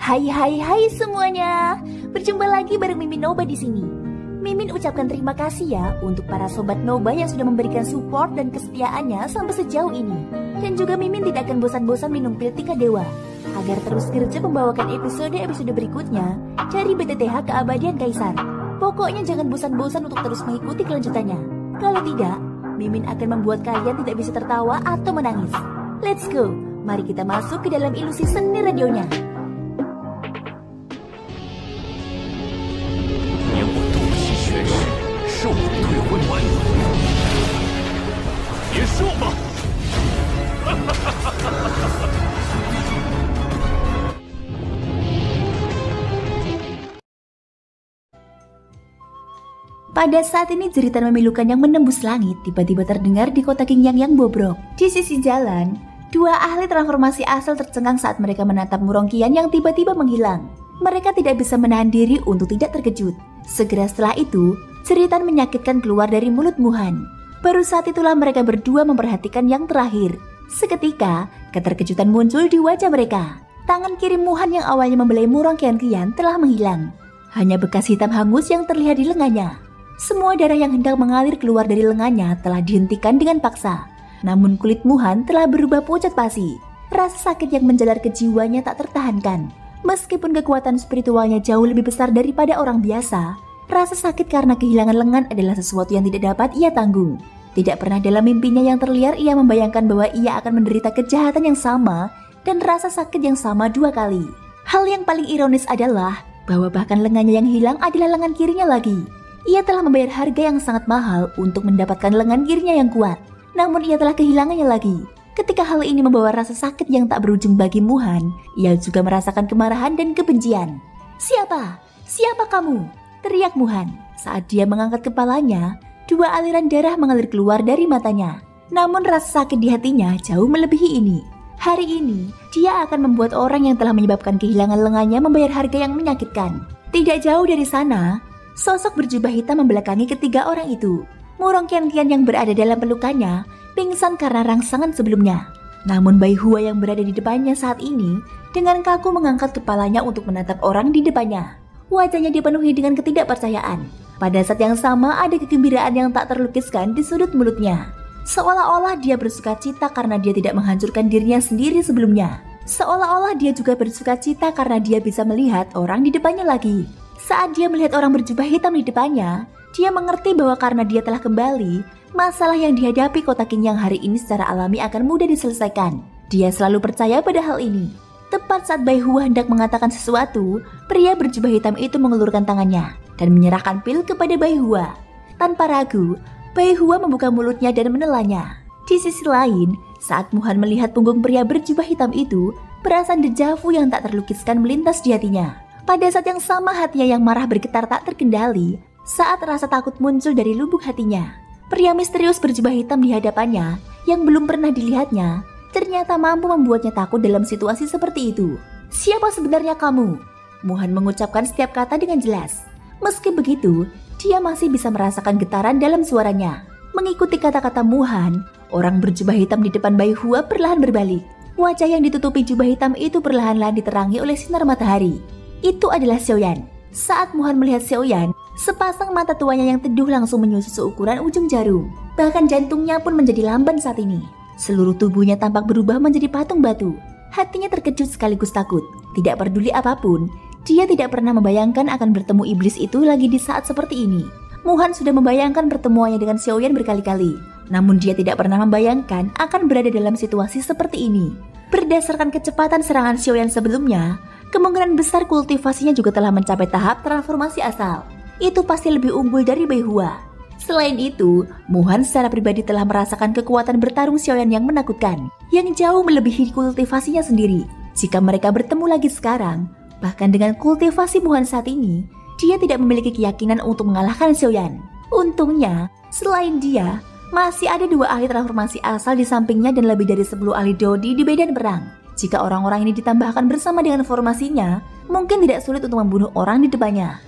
Hai semuanya. Berjumpa lagi bareng Mimin Noba di sini. Mimin ucapkan terima kasih ya untuk para sobat Noba yang sudah memberikan support dan kesetiaannya sampai sejauh ini. Dan juga Mimin tidak akan bosan-bosan minum pil Tika Dewa agar terus kerja membawakan episode-episode berikutnya dari BTTH Keabadian Kaisar. Pokoknya jangan bosan-bosan untuk terus mengikuti kelanjutannya. Kalau tidak, Mimin akan membuat kalian tidak bisa tertawa atau menangis. Let's go, mari kita masuk ke dalam ilusi seni radionya. Pada saat ini jeritan memilukan yang menembus langit tiba-tiba terdengar di kota Qingyang yang bobrok. Di sisi jalan, dua ahli transformasi asal tercengang saat mereka menatap Murong Qian yang tiba-tiba menghilang. Mereka tidak bisa menahan diri untuk tidak terkejut. Segera setelah itu, jeritan menyakitkan keluar dari mulut Muhan. Baru saat itulah mereka berdua memperhatikan yang terakhir. Seketika, keterkejutan muncul di wajah mereka. Tangan kiri Muhan yang awalnya membelai Murong Qian telah menghilang. Hanya bekas hitam hangus yang terlihat di lengannya. Semua darah yang hendak mengalir keluar dari lengannya telah dihentikan dengan paksa. Namun kulit Muhan telah berubah pucat pasi. Rasa sakit yang menjalar ke jiwanya tak tertahankan. Meskipun kekuatan spiritualnya jauh lebih besar daripada orang biasa, rasa sakit karena kehilangan lengan adalah sesuatu yang tidak dapat ia tanggung. Tidak pernah dalam mimpinya yang terliar ia membayangkan bahwa ia akan menderita kejahatan yang sama dan rasa sakit yang sama dua kali. Hal yang paling ironis adalah bahwa bahkan lengannya yang hilang adalah lengan kirinya lagi. Ia telah membayar harga yang sangat mahal untuk mendapatkan lengan kirinya yang kuat. Namun ia telah kehilangannya lagi. Ketika hal ini membawa rasa sakit yang tak berujung bagi Muhan, ia juga merasakan kemarahan dan kebencian. Siapa? Siapa kamu? Teriak Muhan. Saat dia mengangkat kepalanya, dua aliran darah mengalir keluar dari matanya. Namun rasa sakit di hatinya jauh melebihi ini. Hari ini, dia akan membuat orang yang telah menyebabkan kehilangan lengannya membayar harga yang menyakitkan. Tidak jauh dari sana, sosok berjubah hitam membelakangi ketiga orang itu. Murong Qian yang berada dalam pelukannya pingsan karena rangsangan sebelumnya. Namun Bai Hua yang berada di depannya saat ini dengan kaku mengangkat kepalanya untuk menatap orang di depannya. Wajahnya dipenuhi dengan ketidakpercayaan. Pada saat yang sama ada kegembiraan yang tak terlukiskan di sudut mulutnya. Seolah-olah dia bersuka cita karena dia tidak menghancurkan dirinya sendiri sebelumnya. Seolah-olah dia juga bersuka cita karena dia bisa melihat orang di depannya lagi. Saat dia melihat orang berjubah hitam di depannya, dia mengerti bahwa karena dia telah kembali, masalah yang dihadapi kota Qingyang hari ini secara alami akan mudah diselesaikan. Dia selalu percaya pada hal ini. Tepat saat Bai Hua hendak mengatakan sesuatu, pria berjubah hitam itu mengulurkan tangannya dan menyerahkan pil kepada Bai Hua. Tanpa ragu, Bai Hua membuka mulutnya dan menelannya. Di sisi lain, saat Muhan melihat punggung pria berjubah hitam itu, perasaan dejavu yang tak terlukiskan melintas di hatinya. Pada saat yang sama hatinya yang marah bergetar tak terkendali saat rasa takut muncul dari lubuk hatinya. Pria misterius berjubah hitam di hadapannya yang belum pernah dilihatnya ternyata mampu membuatnya takut dalam situasi seperti itu. Siapa sebenarnya kamu? Muhan mengucapkan setiap kata dengan jelas. Meski begitu, dia masih bisa merasakan getaran dalam suaranya. Mengikuti kata-kata Muhan, orang berjubah hitam di depan Bai Hua perlahan berbalik. Wajah yang ditutupi jubah hitam itu perlahan-lahan diterangi oleh sinar matahari. Itu adalah Xiaoyan. Saat Muhan melihat Xiaoyan, sepasang mata tuanya yang teduh langsung menyusut seukuran ujung jarum. Bahkan jantungnya pun menjadi lamban saat ini. Seluruh tubuhnya tampak berubah menjadi patung batu. Hatinya terkejut sekaligus takut. Tidak peduli apapun, dia tidak pernah membayangkan akan bertemu iblis itu lagi di saat seperti ini. Muhan sudah membayangkan pertemuannya dengan Xiaoyan berkali-kali. Namun dia tidak pernah membayangkan akan berada dalam situasi seperti ini. Berdasarkan kecepatan serangan Xiaoyan sebelumnya, kemungkinan besar kultivasinya juga telah mencapai tahap transformasi asal. Itu pasti lebih unggul dari Bai Hua. Selain itu, Muhan secara pribadi telah merasakan kekuatan bertarung Xiaoyan yang menakutkan, yang jauh melebihi kultivasinya sendiri. Jika mereka bertemu lagi sekarang, bahkan dengan kultivasi Muhan saat ini, dia tidak memiliki keyakinan untuk mengalahkan Xiaoyan. Untungnya, selain dia, masih ada dua ahli transformasi asal di sampingnya dan lebih dari 10 ahli Dodi di medan perang. Jika orang-orang ini ditambahkan bersama dengan formasinya, mungkin tidak sulit untuk membunuh orang di depannya.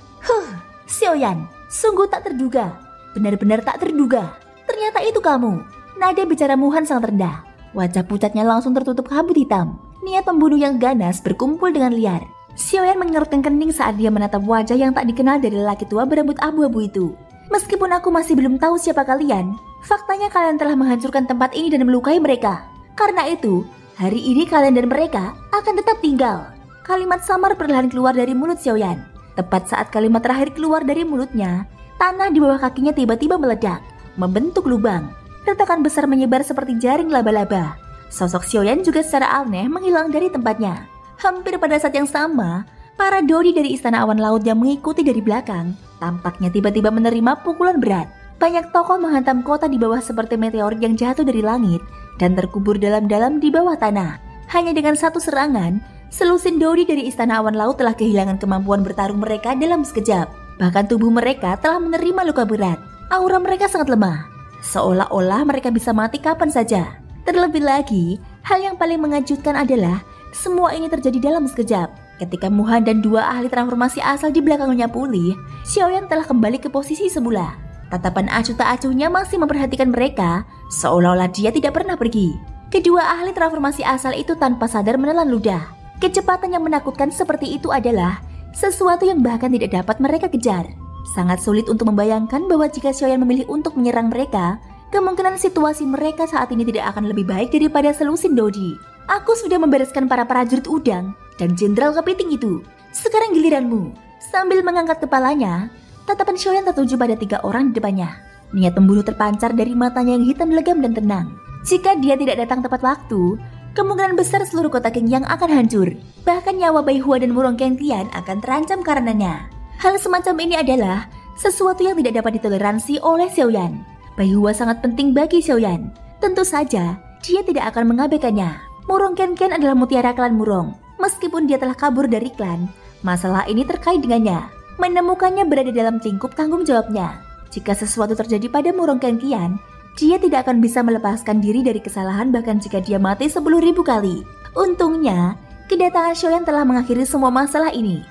Xiaoyan, sungguh tak terduga. Benar-benar tak terduga. Ternyata itu kamu. Nada bicara Muhan sangat rendah. Wajah pucatnya langsung tertutup kabut hitam. Niat pembunuh yang ganas berkumpul dengan liar. Xiaoyan mengerutkan kening saat dia menatap wajah yang tak dikenal dari lelaki tua berambut abu-abu itu. Meskipun aku masih belum tahu siapa kalian, faktanya kalian telah menghancurkan tempat ini dan melukai mereka. Karena itu, hari ini kalian dan mereka akan tetap tinggal. Kalimat samar perlahan keluar dari mulut Xiaoyan. Tepat saat kalimat terakhir keluar dari mulutnya, tanah di bawah kakinya tiba-tiba meledak, membentuk lubang. Retakan besar menyebar seperti jaring laba-laba. Sosok Xiaoyan juga secara aneh menghilang dari tempatnya. Hampir pada saat yang sama, para dodi dari Istana Awan Laut yang mengikuti dari belakang tampaknya tiba-tiba menerima pukulan berat. Banyak tokoh menghantam kota di bawah seperti meteor yang jatuh dari langit dan terkubur dalam-dalam di bawah tanah. Hanya dengan satu serangan, selusin dodi dari Istana Awan Laut telah kehilangan kemampuan bertarung mereka dalam sekejap. Bahkan tubuh mereka telah menerima luka berat. Aura mereka sangat lemah, seolah-olah mereka bisa mati kapan saja. Terlebih lagi, hal yang paling mengejutkan adalah semua ini terjadi dalam sekejap. Ketika Muhan dan dua ahli transformasi asal di belakangnya pulih, Xiaoyan telah kembali ke posisi semula. Tatapan acuh tak acuhnya masih memperhatikan mereka, seolah-olah dia tidak pernah pergi. Kedua ahli transformasi asal itu tanpa sadar menelan ludah. Kecepatan yang menakutkan seperti itu adalah sesuatu yang bahkan tidak dapat mereka kejar. Sangat sulit untuk membayangkan bahwa jika Xiaoyan memilih untuk menyerang mereka, kemungkinan situasi mereka saat ini tidak akan lebih baik daripada selusin dodi. Aku sudah membereskan para prajurit udang dan jenderal kepiting itu. Sekarang giliranmu. Sambil mengangkat kepalanya, tatapan Xiaoyan tertuju pada 3 orang di depannya. Niat membunuh terpancar dari matanya yang hitam legam dan tenang. Jika dia tidak datang tepat waktu, kemungkinan besar seluruh kota Qingyang akan hancur. Bahkan nyawa Bai Hua dan Wurong Qiantian akan terancam karenanya. Hal semacam ini adalah sesuatu yang tidak dapat ditoleransi oleh Xiaoyan. Bai Hua sangat penting bagi Xiaoyan. Tentu saja, dia tidak akan mengabaikannya. Wurong Qiantian adalah mutiara klan Wurong. Meskipun dia telah kabur dari klan, masalah ini terkait dengannya. Menemukannya berada dalam lingkup tanggung jawabnya. Jika sesuatu terjadi pada Wurong Qiantian, dia tidak akan bisa melepaskan diri dari kesalahan bahkan jika dia mati 10.000 kali. Untungnya, kedatangan Xiaoyan telah mengakhiri semua masalah ini.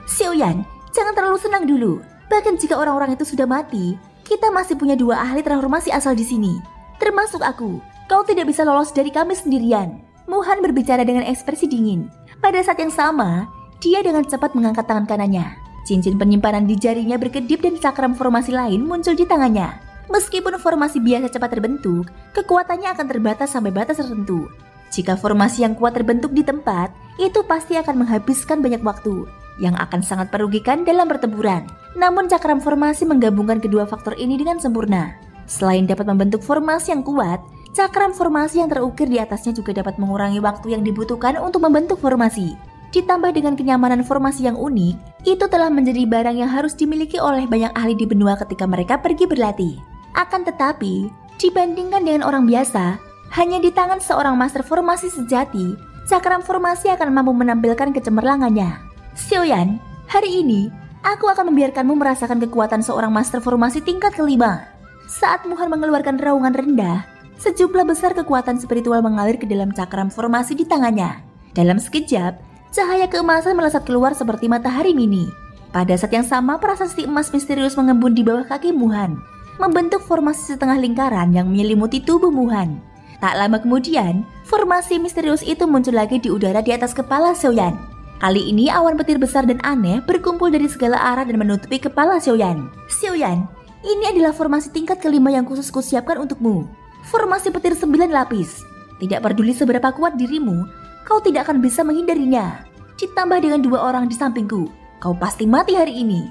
Xiaoyan, jangan terlalu senang dulu. Bahkan jika orang-orang itu sudah mati, kita masih punya 2 ahli transformasi asal di sini. Termasuk aku. Kau tidak bisa lolos dari kami sendirian. Muhan berbicara dengan ekspresi dingin. Pada saat yang sama, dia dengan cepat mengangkat tangan kanannya. Cincin penyimpanan di jarinya berkedip dan cakram formasi lain muncul di tangannya. Meskipun formasi biasa cepat terbentuk, kekuatannya akan terbatas sampai batas tertentu. Jika formasi yang kuat terbentuk di tempat, itu pasti akan menghabiskan banyak waktu, yang akan sangat merugikan dalam pertempuran. Namun cakram formasi menggabungkan kedua faktor ini dengan sempurna. Selain dapat membentuk formasi yang kuat, cakram formasi yang terukir di atasnya juga dapat mengurangi waktu yang dibutuhkan untuk membentuk formasi. Ditambah dengan kenyamanan formasi yang unik, itu telah menjadi barang yang harus dimiliki oleh banyak ahli di benua ketika mereka pergi berlatih. Akan tetapi, dibandingkan dengan orang biasa, hanya di tangan seorang master formasi sejati, cakram formasi akan mampu menampilkan kecemerlangannya. Xiaoyan, hari ini, aku akan membiarkanmu merasakan kekuatan seorang master formasi tingkat kelima. Saat Muhan mengeluarkan raungan rendah, sejumlah besar kekuatan spiritual mengalir ke dalam cakram formasi di tangannya. Dalam sekejap, cahaya keemasan melesat keluar seperti matahari mini. Pada saat yang sama, prasasti emas misterius mengembun di bawah kaki Muhan, membentuk formasi setengah lingkaran yang menyelimuti tubuh Muhan. Tak lama kemudian, formasi misterius itu muncul lagi di udara di atas kepala Xiaoyan. Kali ini awan petir besar dan aneh berkumpul dari segala arah dan menutupi kepala Xiaoyan. Xiaoyan, ini adalah formasi tingkat kelima yang khusus kusiapkan untukmu. Formasi petir 9 lapis. Tidak peduli seberapa kuat dirimu, kau tidak akan bisa menghindarinya. Ditambah dengan 2 orang di sampingku, kau pasti mati hari ini.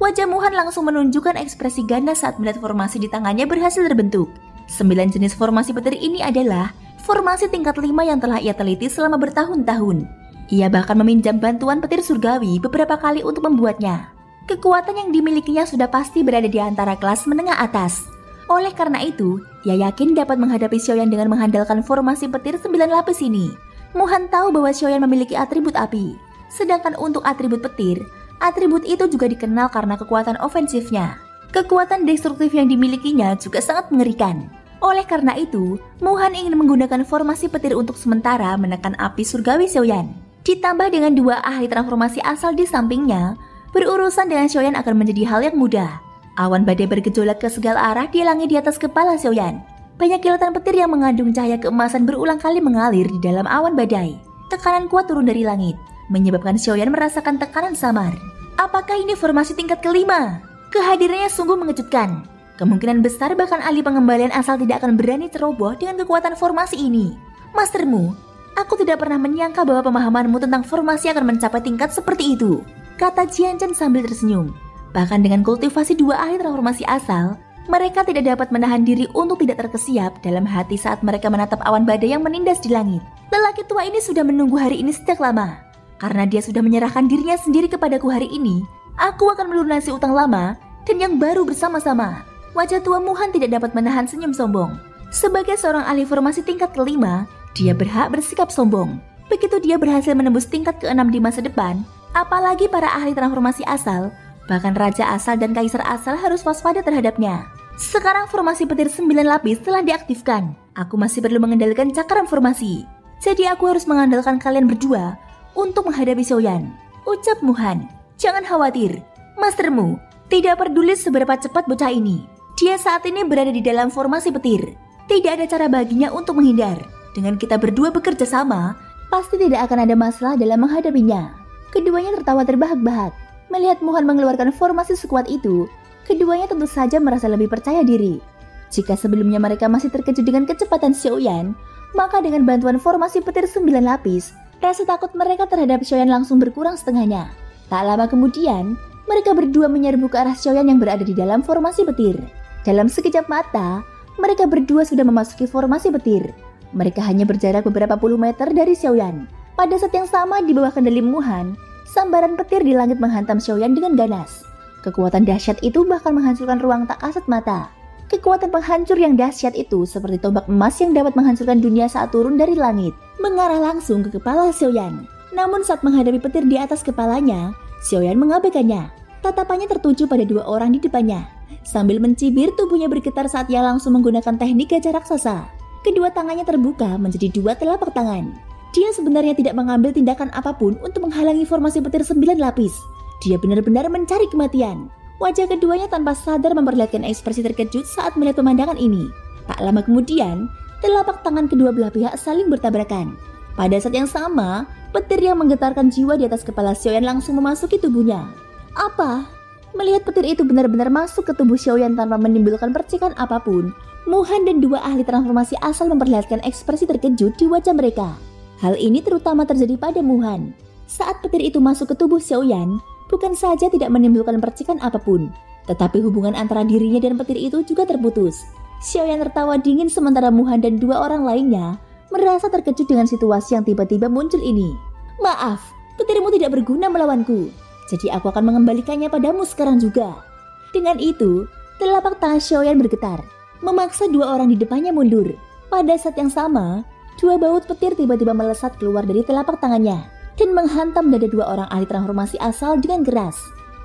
Wajah Muhan langsung menunjukkan ekspresi ganas saat melihat formasi di tangannya berhasil terbentuk. 9 jenis formasi petir ini adalah formasi tingkat 5 yang telah ia teliti selama bertahun-tahun. Ia bahkan meminjam bantuan petir surgawi beberapa kali untuk membuatnya. Kekuatan yang dimilikinya sudah pasti berada di antara kelas menengah atas. Oleh karena itu, ia yakin dapat menghadapi Xiaoyan dengan mengandalkan formasi petir 9 lapis ini. Muhan tahu bahwa Xiaoyan memiliki atribut api. Sedangkan untuk atribut petir, atribut itu juga dikenal karena kekuatan ofensifnya. Kekuatan destruktif yang dimilikinya juga sangat mengerikan. Oleh karena itu, Muhan ingin menggunakan formasi petir untuk sementara menekan api surgawi Xiaoyan. Ditambah dengan 2 ahli transformasi asal di sampingnya, berurusan dengan Xiaoyan akan menjadi hal yang mudah. Awan badai bergejolak ke segala arah di langit di atas kepala Xiaoyan. Banyak kilatan petir yang mengandung cahaya keemasan berulang kali mengalir di dalam awan badai. Tekanan kuat turun dari langit. menyebabkan Xiaoyan merasakan tekanan samar. Apakah ini formasi tingkat kelima? Kehadirannya sungguh mengejutkan. Kemungkinan besar bahkan ahli pengembalian asal tidak akan berani ceroboh dengan kekuatan formasi ini. Mastermu, aku tidak pernah menyangka bahwa pemahamanmu tentang formasi akan mencapai tingkat seperti itu, kata Jian Chen sambil tersenyum. Bahkan dengan kultivasi dua ahli transformasi asal, mereka tidak dapat menahan diri untuk tidak terkesiap dalam hati saat mereka menatap awan badai yang menindas di langit. Lelaki tua ini sudah menunggu hari ini sejak lama. Karena dia sudah menyerahkan dirinya sendiri kepadaku hari ini, aku akan melunasi utang lama dan yang baru bersama-sama. Wajah tua Muhan tidak dapat menahan senyum sombong. Sebagai seorang ahli formasi tingkat kelima, dia berhak bersikap sombong. Begitu dia berhasil menembus tingkat ke-6 di masa depan, apalagi para ahli transformasi asal, bahkan raja asal dan kaisar asal harus waspada terhadapnya. Sekarang formasi petir 9 lapis telah diaktifkan. Aku masih perlu mengendalikan cakaran formasi. Jadi aku harus mengandalkan kalian berdua untuk menghadapi Xiaoyan, ucap Muhan. Jangan khawatir, mastermu tidak peduli seberapa cepat bocah ini. Dia saat ini berada di dalam formasi petir. Tidak ada cara baginya untuk menghindar. Dengan kita berdua bekerja sama, pasti tidak akan ada masalah dalam menghadapinya. Keduanya tertawa terbahak-bahak. Melihat Muhan mengeluarkan formasi sekuat itu, keduanya tentu saja merasa lebih percaya diri. Jika sebelumnya mereka masih terkejut dengan kecepatan Xiaoyan, maka dengan bantuan formasi petir 9 lapis, rasa takut mereka terhadap Xiaoyan langsung berkurang setengahnya. Tak lama kemudian, mereka berdua menyerbu ke arah Xiaoyan yang berada di dalam formasi petir. Dalam sekejap mata, mereka berdua sudah memasuki formasi petir. Mereka hanya berjarak beberapa puluh meter dari Xiaoyan. Pada saat yang sama di bawah kendali Muhan, sambaran petir di langit menghantam Xiaoyan dengan ganas. Kekuatan dahsyat itu bahkan menghancurkan ruang tak kasat mata. Kekuatan penghancur yang dahsyat itu seperti tombak emas yang dapat menghancurkan dunia saat turun dari langit, mengarah langsung ke kepala Xiaoyan. Namun saat menghadapi petir di atas kepalanya, Xiaoyan mengabaikannya. Tatapannya tertuju pada dua orang di depannya. Sambil mencibir, tubuhnya bergetar saat ia langsung menggunakan teknik gajah raksasa. Kedua tangannya terbuka menjadi dua telapak tangan. Dia sebenarnya tidak mengambil tindakan apapun untuk menghalangi formasi petir 9 lapis. Dia benar-benar mencari kematian. Wajah keduanya tanpa sadar memperlihatkan ekspresi terkejut saat melihat pemandangan ini. Tak lama kemudian, telapak tangan kedua belah pihak saling bertabrakan. Pada saat yang sama, petir yang menggetarkan jiwa di atas kepala Xiaoyan langsung memasuki tubuhnya. Apa? Melihat petir itu benar-benar masuk ke tubuh Xiaoyan tanpa menimbulkan percikan apapun, Muhan dan dua ahli transformasi asal memperlihatkan ekspresi terkejut di wajah mereka. Hal ini terutama terjadi pada Muhan. Saat petir itu masuk ke tubuh Xiaoyan, bukan saja tidak menimbulkan percikan apapun, tetapi hubungan antara dirinya dan petir itu juga terputus. Xiaoyan tertawa dingin sementara Muhan dan dua orang lainnya merasa terkejut dengan situasi yang tiba-tiba muncul ini. Maaf, petirmu tidak berguna melawanku. Jadi aku akan mengembalikannya padamu sekarang juga. Dengan itu, telapak tangan Xiaoyan bergetar, memaksa dua orang di depannya mundur. Pada saat yang sama, dua baut petir tiba-tiba melesat keluar dari telapak tangannya dan menghantam dada dua orang ahli transformasi asal dengan keras.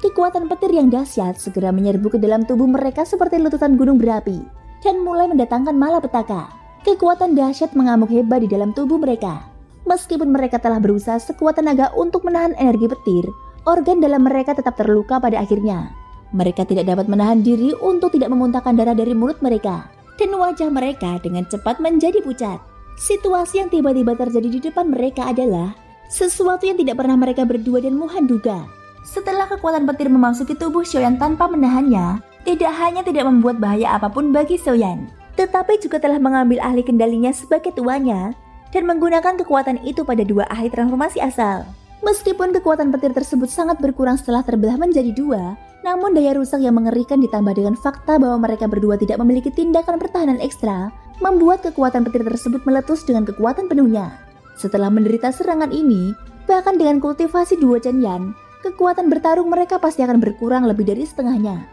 Kekuatan petir yang dahsyat segera menyerbu ke dalam tubuh mereka seperti letusan gunung berapi dan mulai mendatangkan malapetaka. Kekuatan dahsyat mengamuk hebat di dalam tubuh mereka. Meskipun mereka telah berusaha sekuat tenaga untuk menahan energi petir, organ dalam mereka tetap terluka pada akhirnya. Mereka tidak dapat menahan diri untuk tidak memuntahkan darah dari mulut mereka, dan wajah mereka dengan cepat menjadi pucat. Situasi yang tiba-tiba terjadi di depan mereka adalah sesuatu yang tidak pernah mereka berdua dan Muhan duga. Setelah kekuatan petir memasuki tubuh Xiaoyan tanpa menahannya, tidak hanya tidak membuat bahaya apapun bagi Xiaoyan, tetapi juga telah mengambil ahli kendalinya sebagai tuannya dan menggunakan kekuatan itu pada dua ahli transformasi asal. Meskipun kekuatan petir tersebut sangat berkurang setelah terbelah menjadi dua, namun daya rusak yang mengerikan ditambah dengan fakta bahwa mereka berdua tidak memiliki tindakan pertahanan ekstra, membuat kekuatan petir tersebut meletus dengan kekuatan penuhnya. Setelah menderita serangan ini, bahkan dengan kultivasi dua Chenyan, kekuatan bertarung mereka pasti akan berkurang lebih dari setengahnya.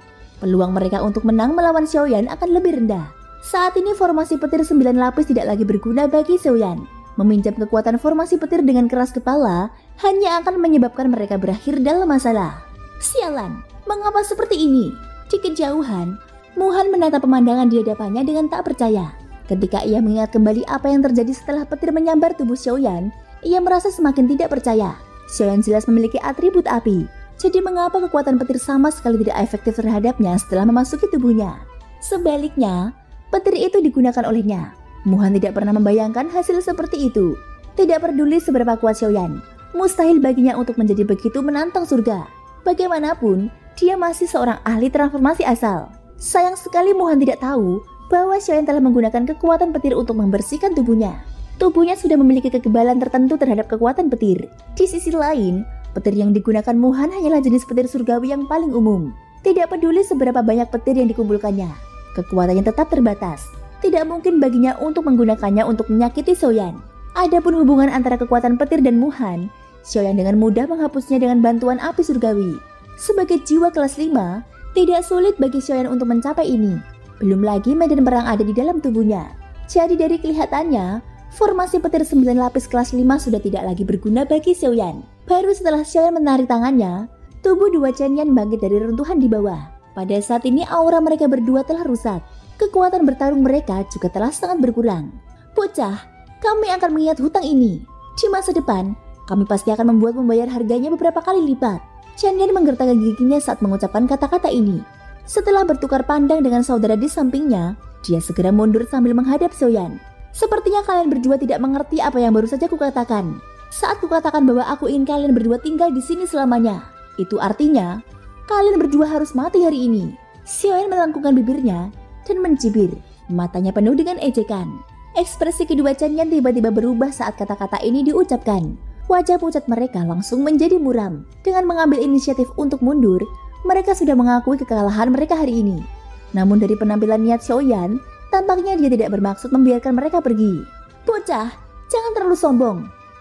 Peluang mereka untuk menang melawan Xiaoyan akan lebih rendah. Saat ini formasi petir 9 lapis tidak lagi berguna bagi Xiaoyan. Meminjam kekuatan formasi petir dengan keras kepala hanya akan menyebabkan mereka berakhir dalam masalah. Sialan, mengapa seperti ini? Di kejauhan, Muhan menatap pemandangan di hadapannya dengan tak percaya. Ketika ia mengingat kembali apa yang terjadi setelah petir menyambar tubuh Xiaoyan, ia merasa semakin tidak percaya. Xiaoyan jelas memiliki atribut api. Jadi mengapa kekuatan petir sama sekali tidak efektif terhadapnya setelah memasuki tubuhnya? Sebaliknya, petir itu digunakan olehnya. Muhan tidak pernah membayangkan hasil seperti itu. Tidak peduli seberapa kuat Xiaoyan, Mustahil baginya untuk menjadi begitu menantang surga. Bagaimanapun, dia masih seorang ahli transformasi asal. Sayang sekali Muhan tidak tahu bahwa Xiaoyan telah menggunakan kekuatan petir untuk membersihkan tubuhnya. Tubuhnya sudah memiliki kekebalan tertentu terhadap kekuatan petir. Di sisi lain, petir yang digunakan Muhan hanyalah jenis petir surgawi yang paling umum. Tidak peduli seberapa banyak petir yang dikumpulkannya, kekuatannya tetap terbatas. Tidak mungkin baginya untuk menggunakannya untuk menyakiti Xiaoyan. Adapun hubungan antara kekuatan petir dan Muhan, Xiaoyan dengan mudah menghapusnya dengan bantuan api surgawi. Sebagai jiwa kelas 5, tidak sulit bagi Xiaoyan untuk mencapai ini. Belum lagi medan perang ada di dalam tubuhnya. Jadi dari kelihatannya, formasi petir 9 lapis kelas 5 sudah tidak lagi berguna bagi Xiaoyan. Baru setelah Xiaoyan menarik tangannya, tubuh dua Chen Yan bangkit dari runtuhan di bawah. Pada saat ini aura mereka berdua telah rusak. Kekuatan bertarung mereka juga telah sangat berkurang. Bocah, kami akan mengingat hutang ini. Di masa depan, kami pasti akan membayar harganya beberapa kali lipat. Chen Yan menggertakkan giginya saat mengucapkan kata-kata ini. Setelah bertukar pandang dengan saudara di sampingnya, dia segera mundur sambil menghadap Xiaoyan. Sepertinya kalian berdua tidak mengerti apa yang baru saja kukatakan. Saat kukatakan bahwa aku ingin kalian berdua tinggal di sini selamanya, itu artinya kalian berdua harus mati hari ini. Xiaoyan melengkungkan bibirnya dan mencibir, matanya penuh dengan ejekan. Ekspresi kedua Chen Yan tiba-tiba berubah saat kata-kata ini diucapkan. Wajah pucat mereka langsung menjadi muram. Dengan mengambil inisiatif untuk mundur, mereka sudah mengakui kekalahan mereka hari ini. Namun dari penampilan niat Xiaoyan, tampaknya dia tidak bermaksud membiarkan mereka pergi. Bocah, jangan terlalu sombong.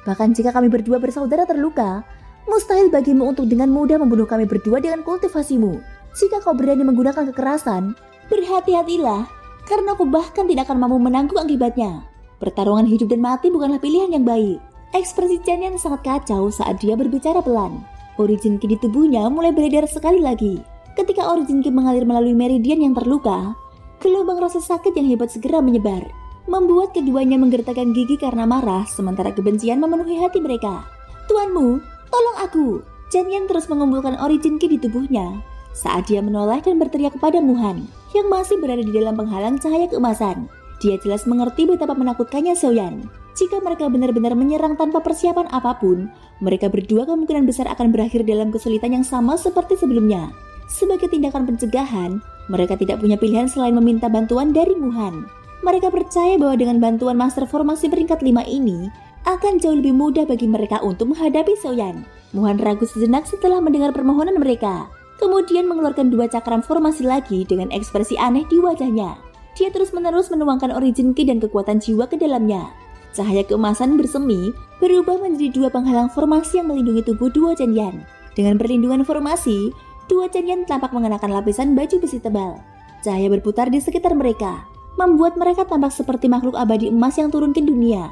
Bahkan jika kami berdua bersaudara terluka, mustahil bagimu untuk dengan mudah membunuh kami berdua dengan kultivasimu. Jika kau berani menggunakan kekerasan, berhati-hatilah, karena aku bahkan tidak akan mampu menanggung akibatnya. Pertarungan hidup dan mati bukanlah pilihan yang baik. Ekspresi Chen Yan sangat kacau saat dia berbicara pelan. Origin Ki di tubuhnya mulai beredar sekali lagi. Ketika Origin Ki mengalir melalui meridian yang terluka, gelombang rasa sakit yang hebat segera menyebar, membuat keduanya menggertakkan gigi karena marah, sementara kebencian memenuhi hati mereka. Tuanmu, tolong aku! Chen Yan terus mengumpulkan Origin Ki di tubuhnya saat dia menoleh dan berteriak kepada Muhan yang masih berada di dalam penghalang cahaya keemasan. Dia jelas mengerti betapa menakutkannya Xiaoyan. Jika mereka benar-benar menyerang tanpa persiapan apapun, mereka berdua kemungkinan besar akan berakhir dalam kesulitan yang sama seperti sebelumnya. Sebagai tindakan pencegahan, mereka tidak punya pilihan selain meminta bantuan dari Muhan. Mereka percaya bahwa dengan bantuan Master Formasi peringkat 5 ini, akan jauh lebih mudah bagi mereka untuk menghadapi Xiaoyan. Muhan ragu sejenak setelah mendengar permohonan mereka. Kemudian mengeluarkan 2 cakram formasi lagi dengan ekspresi aneh di wajahnya. Dia terus-menerus menuangkan Origin Ki dan kekuatan jiwa ke dalamnya. Cahaya keemasan bersemi berubah menjadi 2 penghalang formasi yang melindungi tubuh 2 Chen Yan. Dengan perlindungan formasi, 2 Chen Yan tampak mengenakan lapisan baju besi tebal. Cahaya berputar di sekitar mereka, membuat mereka tampak seperti makhluk abadi emas yang turun ke dunia.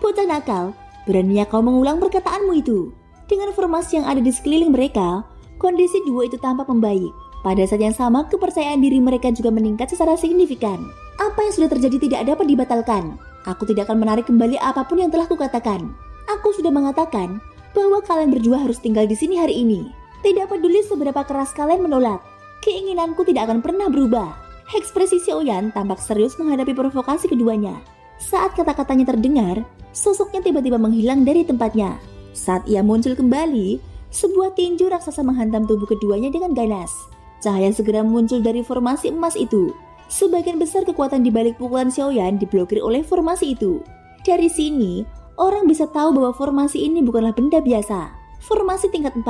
Bocah nakal, beraninya kau mengulang perkataanmu itu. Dengan formasi yang ada di sekeliling mereka, kondisi 2 itu tampak membaik. Pada saat yang sama, kepercayaan diri mereka juga meningkat secara signifikan. Apa yang sudah terjadi tidak dapat dibatalkan. Aku tidak akan menarik kembali apapun yang telah kukatakan. Aku sudah mengatakan bahwa kalian berdua harus tinggal di sini hari ini. Tidak peduli seberapa keras kalian menolak, keinginanku tidak akan pernah berubah. Ekspresi Xiaoyan tampak serius menghadapi provokasi keduanya. Saat kata-katanya terdengar, sosoknya tiba-tiba menghilang dari tempatnya. Saat ia muncul kembali, sebuah tinju raksasa menghantam tubuh keduanya dengan ganas. Cahaya segera muncul dari formasi emas itu. Sebagian besar kekuatan di balik pukulan Xiaoyan diblokir oleh formasi itu. Dari sini, orang bisa tahu bahwa formasi ini bukanlah benda biasa. Formasi tingkat 4,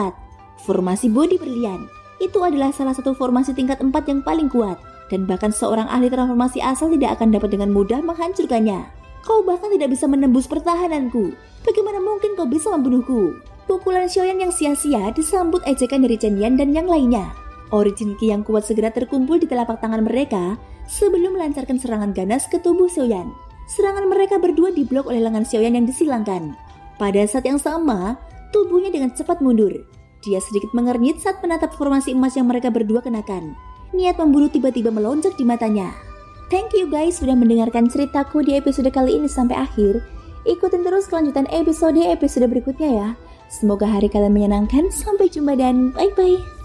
formasi bodi berlian. Itu adalah salah satu formasi tingkat 4 yang paling kuat. Dan bahkan seorang ahli transformasi asal tidak akan dapat dengan mudah menghancurkannya. Kau bahkan tidak bisa menembus pertahananku. Bagaimana mungkin kau bisa membunuhku? Pukulan Xiaoyan yang sia-sia disambut ejekan dari Chen Yan dan yang lainnya. Origin Ki yang kuat segera terkumpul di telapak tangan mereka sebelum melancarkan serangan ganas ke tubuh Xiaoyan. Serangan mereka berdua diblok oleh lengan Xiaoyan yang disilangkan. Pada saat yang sama, tubuhnya dengan cepat mundur. Dia sedikit mengernyit saat menatap formasi emas yang mereka berdua kenakan. Niat membunuh tiba-tiba melonjak di matanya. Thank you guys sudah mendengarkan ceritaku di episode kali ini sampai akhir. Ikutin terus kelanjutan episode berikutnya ya. Semoga hari kalian menyenangkan. Sampai jumpa dan bye-bye.